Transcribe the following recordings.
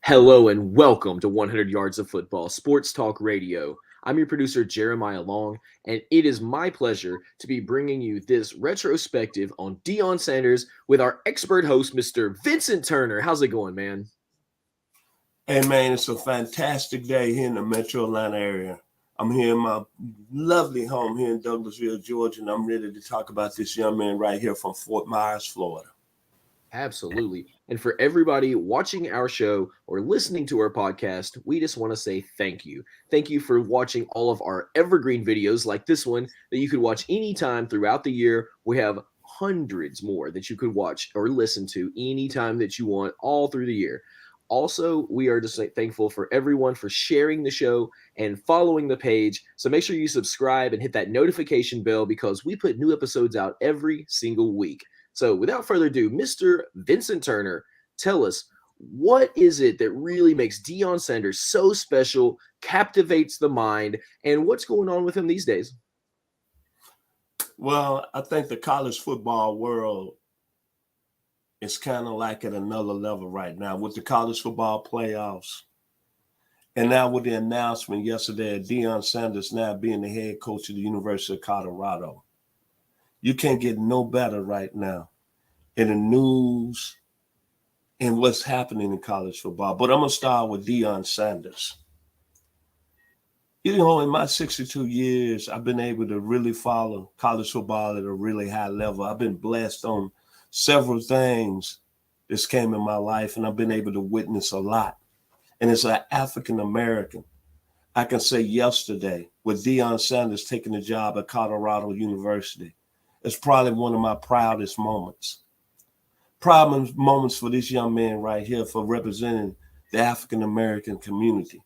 Hello and welcome to 100 Yards of Football, Sports Talk Radio. I'm your producer, Jeremiah Long, and it is my pleasure to be bringing you this retrospective on Deion Sanders with our expert host, Mr. Vincent Turner. How's it going, man? Hey man, it's a fantastic day here in the Metro Atlanta area. I'm here in my lovely home here in Douglasville, Georgia, and I'm ready to talk about this young man right here from Fort Myers, Florida. Absolutely. And for everybody watching our show or listening to our podcast, we just want to say thank you. Thank you for watching all of our evergreen videos like this one that you could watch anytime throughout the year. We have hundreds more that you could watch or listen to anytime that you want all through the year. Also, we are just thankful for everyone for sharing the show and following the page. So make sure you subscribe and hit that notification bell because we put new episodes out every single week. So, without further ado, Mr. Vincent Turner, tell us what is it that really makes Deion Sanders so special, captivates the mind, and what's going on with him these days? Well, I think the college football world is kind of like at another level right now with the college football playoffs. And now with the announcement yesterday of Deion Sanders now being the head coach of the University of Colorado. You can't get no better right now in the news and what's happening in college football. But I'm going to start with Deion Sanders. You know, in my 62 years, I've been able to really follow college football at a really high level. I've been blessed on several things that came in my life, and I've been able to witness a lot. And as an African American, I can say yesterday with Deion Sanders taking the job at Colorado University, it's probably one of my proudest moments. Proud moments for this young man right here for representing the African American community.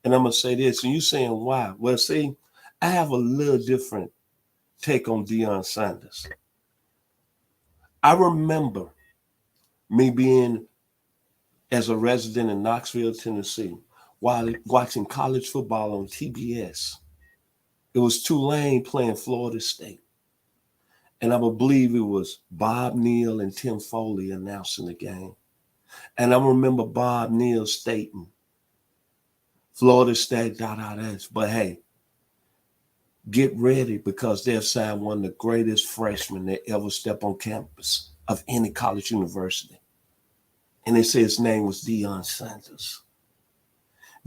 And I'm going to say this, and you're saying why? Well, see, I have a little different take on Deion Sanders. I remember me being as a resident in Knoxville, Tennessee, while watching college football on TBS. It was Tulane playing Florida State. And I would believe it was Bob Neal and Tim Foley announcing the game. And I remember Bob Neal stating, Florida State, but hey, get ready because they've signed one of the greatest freshmen that ever stepped on campus of any college university. And they said his name was Deion Sanders.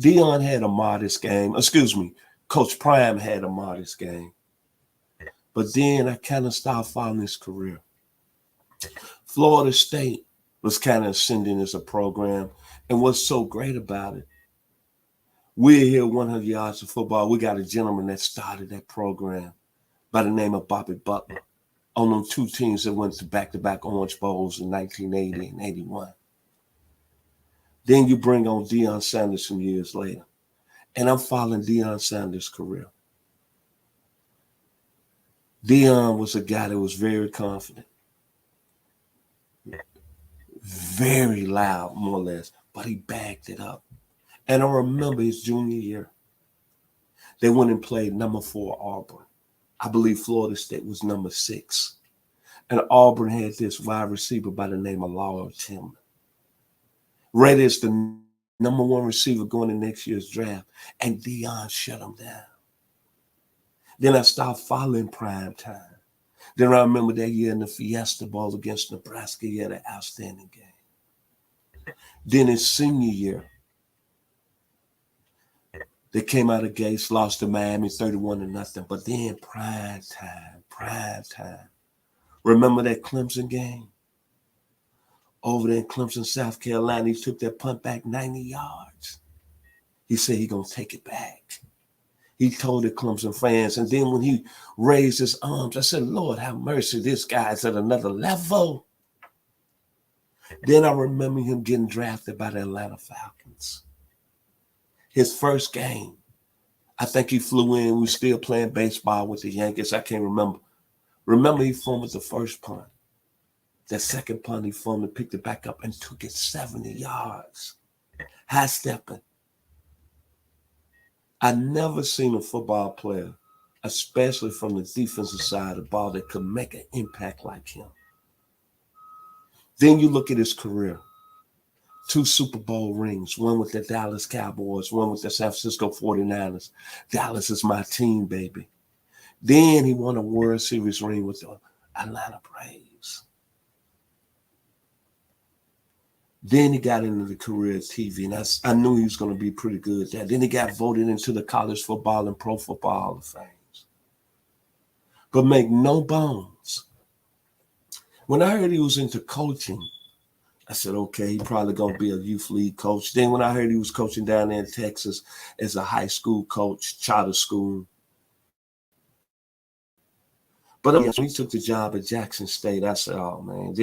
Deion had a modest game. Coach Prime had a modest game. But then I kind of stopped following his career. Florida State was kind of ascending as a program. And what's so great about it, we're here 100 yards of football. We got a gentleman that started that program by the name of Bobby Butler on them two teams that went to back-to-back Orange Bowls in 1980 and 81. Then you bring on Deion Sanders some years later. And I'm following Deion Sanders' career. Deion was a guy that was very confident, very loud, more or less, but he backed it up. And I remember his junior year, they went and played number 4 Auburn. I believe Florida State was number 6. And Auburn had this wide receiver by the name of Lawler Tillman. Rated as the number 1 receiver going in next year's draft. And Deion shut him down. Then I stopped following prime time. Then I remember that year in the Fiesta Bowl against Nebraska, he had an outstanding game. Then his senior year, they came out of gates, lost to Miami 31-0. But then prime time. Remember that Clemson game? Over there in Clemson, South Carolina, he took that punt back 90 yards. He said he's going to take it back. He told the Clemson fans. And then when he raised his arms, I said, Lord, have mercy. This guy's at another level. Then I remember him getting drafted by the Atlanta Falcons. His first game, I think he flew in. We were still playing baseball with the Yankees. I can't remember. Remember, he fumbled the first punt. That second punt, he fumbled, picked it back up, and took it 70 yards. High stepping. I never seen a football player, especially from the defensive side of the ball, that could make an impact like him. Then you look at his career. 2 Super Bowl rings, one with the Dallas Cowboys, one with the San Francisco 49ers. Dallas is my team, baby. Then he won a World Series ring with the Atlanta Braves. Then he got into the career of TV, and I knew he was going to be pretty good at that. Then he got voted into the College Football and Pro Football Hall of Fame. But make no bones, when I heard he was into coaching, I said, okay, he probably going to be a youth league coach. Then when I heard he was coaching down there in Texas as a high school coach, charter school. But when he took the job at Jackson State, I said, oh, man,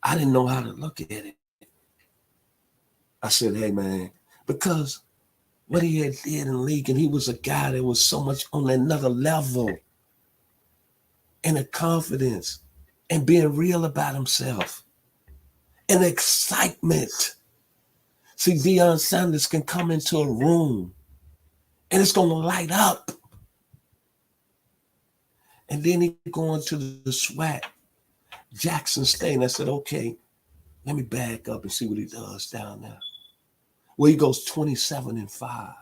I didn't know how to look at it. I said, hey, man, because what he had did in league, and he was a guy that was so much on another level, and the confidence, and being real about himself, and excitement. See, Deion Sanders can come into a room, and it's going to light up. And then he go into the SWAC, Jackson State, and I said, okay, let me back up and see what he does down there. Well, he goes 27-5.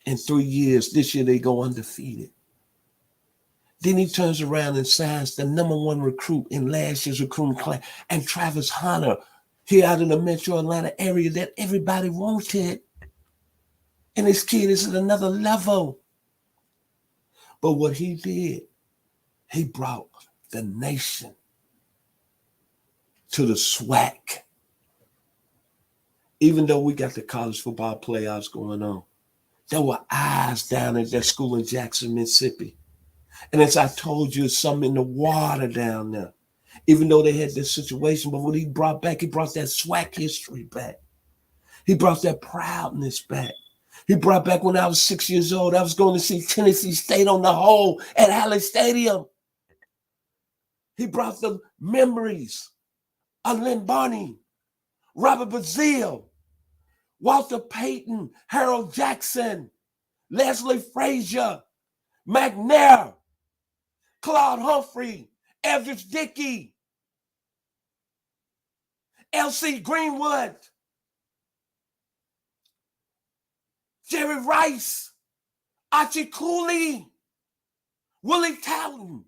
In 3 years, this year they go undefeated. Then he turns around and signs the #1 recruit in last year's recruiting class, and Travis Hunter, here out in the metro Atlanta area that everybody wanted. And this kid is at another level. But what he did, he brought the nation to the SWAC. Even though we got the college football playoffs going on, there were eyes down at that school in Jackson, Mississippi. And as I told you, it's something in the water down there. Even though they had this situation, but what he brought back, he brought that SWAC history back. He brought that proudness back. He brought back when I was 6 years old, I was going to see Tennessee State on the hole at Halle Stadium. He brought the memories of Lynn Barney, Robert Bazile, Walter Payton, Harold Jackson, Leslie Frazier, McNair, Claude Humphrey, Eldridge Dickey, L.C. Greenwood, Jerry Rice, Archie Cooley, Willie Towton.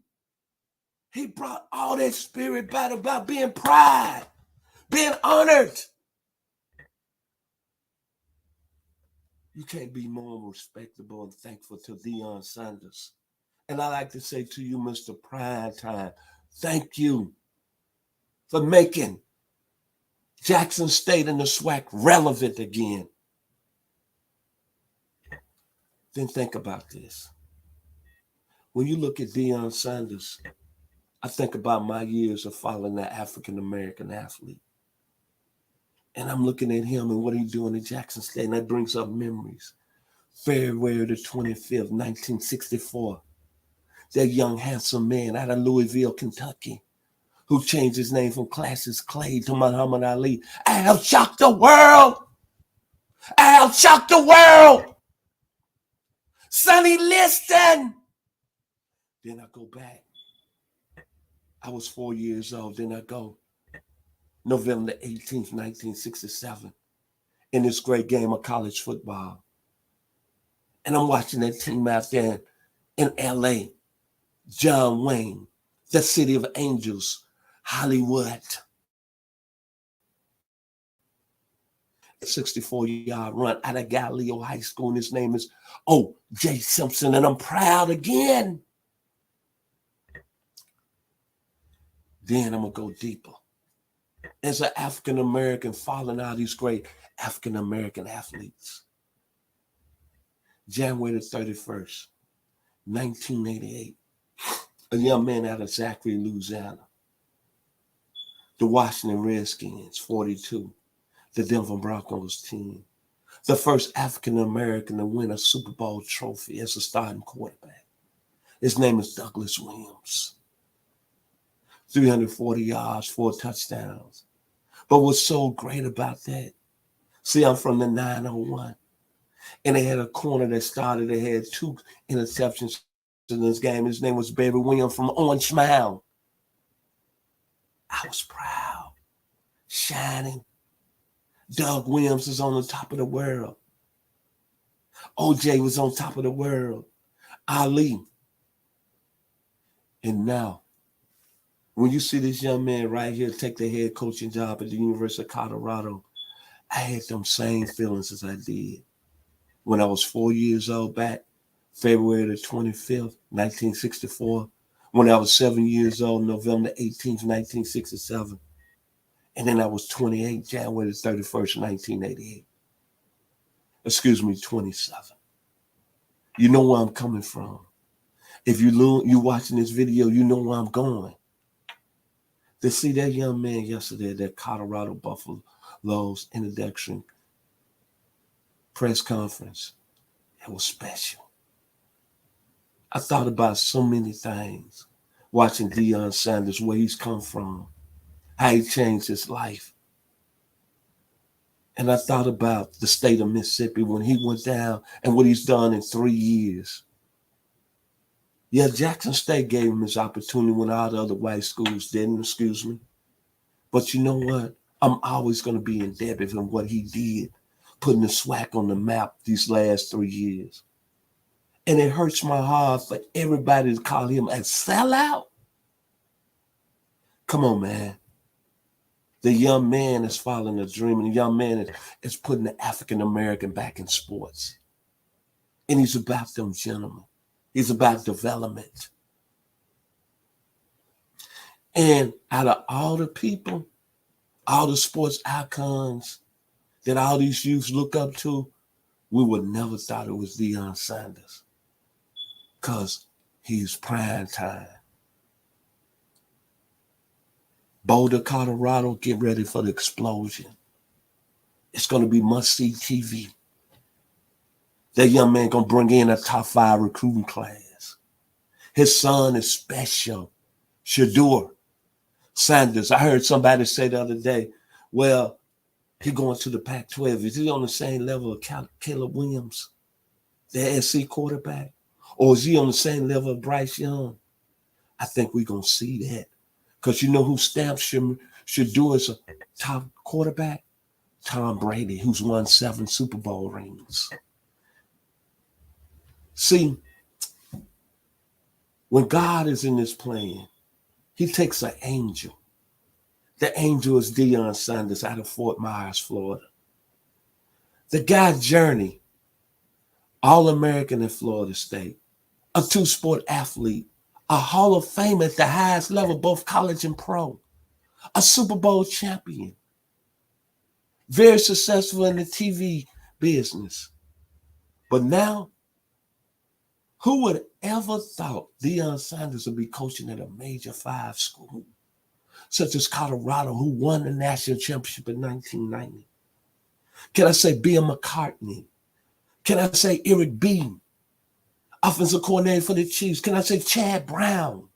He brought all that spirit back about being pride, being honored. You can't be more respectable and thankful to Deion Sanders. And I like to say to you, Mr. Primetime, thank you for making Jackson State and the SWAC relevant again. Then think about this. When you look at Deion Sanders, I think about my years of following that African-American athlete. And I'm looking at him and what he's doing at Jackson State, and that brings up memories. February the 25th, 1964. That young, handsome man out of Louisville, Kentucky, who changed his name from Cassius Clay to Muhammad Ali. I'll shock the world. I'll shock the world. Sonny Liston. Then I go back. I was 4 years old. Then I go November the 18th, 1967, in this great game of college football. And I'm watching that team out there in L.A., John Wayne, the city of angels, Hollywood. A 64-yard run out of Galileo High School, and his name is O.J. Simpson, and I'm proud again. Then I'm going to go deeper. As an African-American, following out these great African-American athletes. January the 31st, 1988. A young man out of Zachary, Louisiana. The Washington Redskins, 42. The Denver Broncos team. The first African-American to win a Super Bowl trophy as a starting quarterback. His name is Douglas Williams. 340 yards, 4 touchdowns. But what's so great about that, see, I'm from the 901. And they had a corner that started, they had 2 interceptions in this game. His name was Barry Williams from Orange Mound. I was proud shining. Doug Williams is on the top of the world. OJ was on top of the world. Ali. And now, when you see this young man right here take the head coaching job at the University of Colorado, I had them same feelings as I did when I was 4 years old back, February the 25th, 1964, when I was 7 years old, November 18th, 1967. And then I was 28, January the 31st, 1988. Excuse me, 27. You know where I'm coming from. If you watching this video, you know where I'm going. To see that young man yesterday at that Colorado Buffaloes introduction press conference, it was special. I thought about so many things watching Deion Sanders, where he's come from, how he changed his life. And I thought about the state of Mississippi when he went down and what he's done in 3 years. Yeah, Jackson State gave him his opportunity when all the other white schools didn't, excuse me. But you know what? I'm always going to be indebted for what he did, putting the SWAC on the map these last 3 years. And it hurts my heart for everybody to call him a sellout. Come on, man. The young man is following a dream, and the young man is putting the African American back in sports. And he's about them gentlemen. He's about development. And out of all the people, all the sports icons that all these youths look up to, we would never thought it was Deion Sanders, because he's prime time. Boulder, Colorado, get ready for the explosion. It's going to be must-see TV. That young man going to bring in a top 5 recruiting class. His son is special. Shedeur Sanders. I heard somebody say the other day, well, he going to the Pac-12. Is he on the same level of Caleb Williams, the SC quarterback? Or is he on the same level of Bryce Young? I think we're going to see that. Because you know who stamps Shedeur as a top quarterback? Tom Brady, who's won 7 Super Bowl rings. See, when God is in this plan, he takes an angel. The angel is Deion Sanders out of Fort Myers, Florida. The guy Journey, All-American in Florida State, a 2-sport athlete, a Hall of Fame at the highest level, both college and pro, a Super Bowl champion, very successful in the TV business. But now, who would ever thought Deion Sanders would be coaching at a major 5 school, such as Colorado, who won the national championship in 1990? Can I say Bill McCartney? Can I say Eric Bean, offensive coordinator for the Chiefs? Can I say Chad Brown?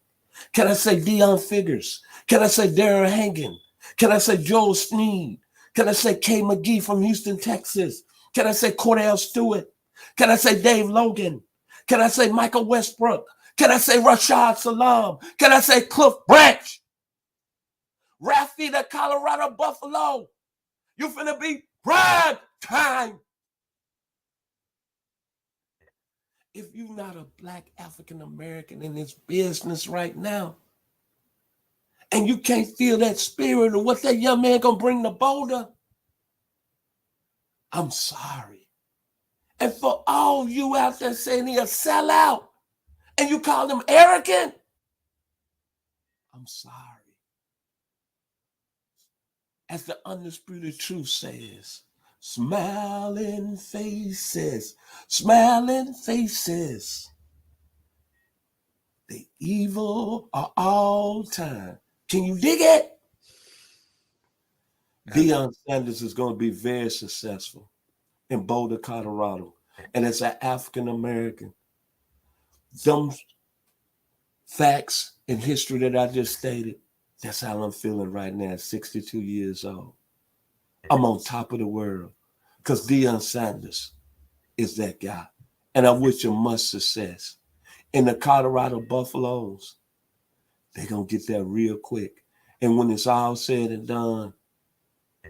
Can I say Deion Figures? Can I say Darren Hagen? Can I say Joel Sneed? Can I say Kay McGee from Houston, Texas? Can I say Cordell Stewart? Can I say Dave Logan? Can I say Michael Westbrook? Can I say Rashad Salam? Can I say Cliff Branch? Rafi, the Colorado Buffalo. You finna be prime time. If you're not a Black African American in this business right now, and you can't feel that spirit of what that young man gonna bring to Boulder, I'm sorry. And for all you out there saying he a sellout, and you call him arrogant, I'm sorry. As the undisputed truth says, smiling faces, smiling faces. The evil are all time. Can you dig it? Deion Sanders is going to be very successful in Boulder, Colorado. And as an African American, them facts and history that I just stated, that's how I'm feeling right now at 62 years old. I'm on top of the world because Deion Sanders is that guy. And I wish him much success. And the Colorado Buffaloes, they're going to get there real quick. And when it's all said and done,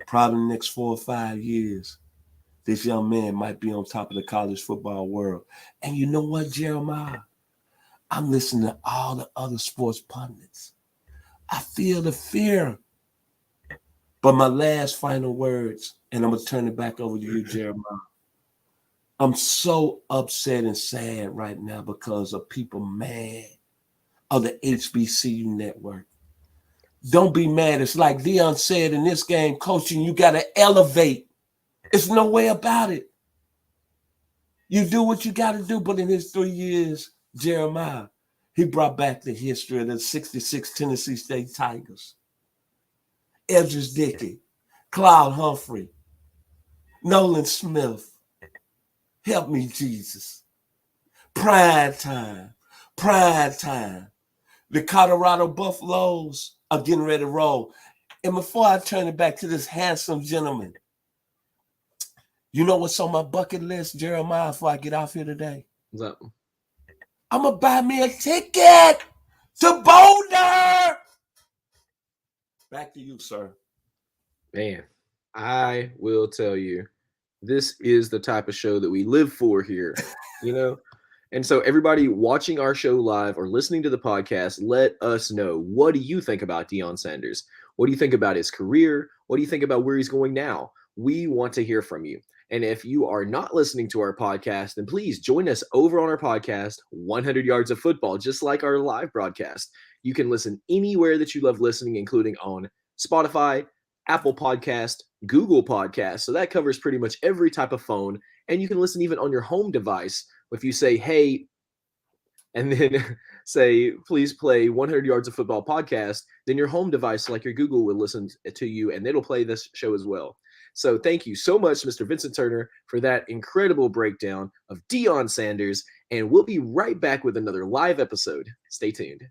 Probably the next 4 or 5 years, this young man might be on top of the college football world. And you know what, Jeremiah? I'm listening to all the other sports pundits. I feel the fear. But my last final words, and I'm going to turn it back over to you, Jeremiah. I'm so upset and sad right now because of people mad of the HBCU network. Don't be mad. It's like Deion said in this game, coaching, you got to elevate. There's no way about it. You do what you got to do. But in his 3 years, Jeremiah, he brought back the history of the 66 Tennessee State Tigers. Edris Dickey, Cloud Humphrey, Nolan Smith. Help me, Jesus. Pride time. Pride time. The Colorado Buffaloes are getting ready to roll. And before I turn it back to this handsome gentleman, you know what's on my bucket list, Jeremiah, before I get off here today? What's up? I'm going to buy me a ticket to Boulder. Back to you, sir. Man, I will tell you, this is the type of show that we live for here, you know? And so everybody watching our show live or listening to the podcast, let us know, what do you think about Deion Sanders? What do you think about his career? What do you think about where he's going now? We want to hear from you. And if you are not listening to our podcast, then please join us over on our podcast, 100 Yards of Football, just like our live broadcast. You can listen anywhere that you love listening, including on Spotify, Apple Podcast, Google Podcast. So that covers pretty much every type of phone. And you can listen even on your home device. If you say, hey, and then say, please play 100 Yards of Football podcast, then your home device, like your Google, will listen to you, and it'll play this show as well. So thank you so much, Mr. Vincent Turner, for that incredible breakdown of Deion Sanders. And we'll be right back with another live episode. Stay tuned.